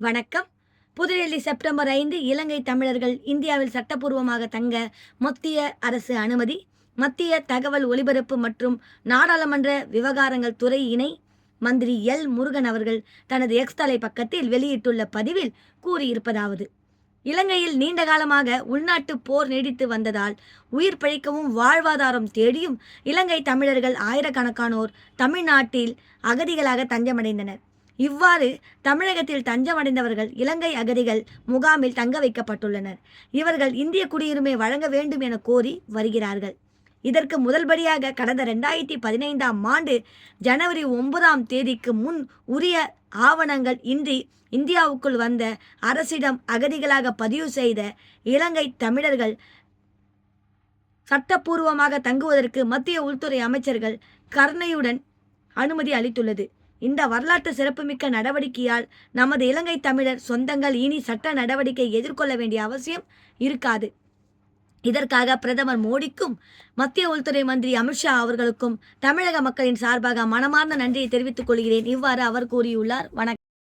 வணக்கம். புதுடெல்லி செப்டம்பர் 5 இலங்கை தமிழர்கள் இந்தியாவில் சட்டப்பூர்வமாக தங்க மத்திய அரசு அனுமதி. மத்திய தகவல் ஒலிபரப்பு மற்றும் நாடாளுமன்ற விவகாரங்கள் துறை இணை மந்திரி எல். முருகன் அவர்கள் தனது எக்ஸ் தலை பக்கத்தில் வெளியிட்டுள்ள பதிவில் கூறியிருப்பதாவது: இலங்கையில் நீண்ட காலமாக உள்நாட்டு போர் நீடித்து வந்ததால் உயிர் பிழைக்கவும் வாழ்வாதாரம் தேடியும் இலங்கை தமிழர்கள் ஆயிரக்கணக்கானோர் தமிழ்நாட்டில் அகதிகளாக தஞ்சமடைந்தனர். இவ்வாறு தமிழகத்தில் தஞ்சமடைந்தவர்கள் இலங்கை அகதிகள் முகாமில் தங்க வைக்கப்பட்டுள்ளனர். இவர்கள் இந்திய குடியுரிமை வழங்க வேண்டும் என கோரி வருகிறார்கள். இதற்கு முதல்படியாக கடந்த 2015ஆம் ஆண்டு ஜனவரி 9ஆம் தேதிக்கு முன் உரிய ஆவணங்கள் இன்றி இந்தியாவுக்குள் வந்த அரசிடம் அகதிகளாக பதிவு செய்த இலங்கை தமிழர்கள் சட்டப்பூர்வமாக தங்குவதற்கு மத்திய உள்துறை அமைச்சர்கள் கருணையுடன் அனுமதி அளித்துள்ளது. இந்த வரலாற்று சிறப்புமிக்க நடவடிக்கையால் நமது இலங்கை தமிழர் சொந்தங்கள் இனி சட்ட நடவடிக்கை எதிர்கொள்ள வேண்டிய அவசியம் இருக்காது. இதற்காக பிரதமர் மோடிக்கும் மத்திய உள்துறை மந்திரி அமித்ஷா அவர்களுக்கும் தமிழக மக்களின் சார்பாக மனமார்ந்த நன்றியை தெரிவித்துக் கொள்கிறேன். இவ்வாறு அவர் கூறியுள்ளார். வணக்கம்.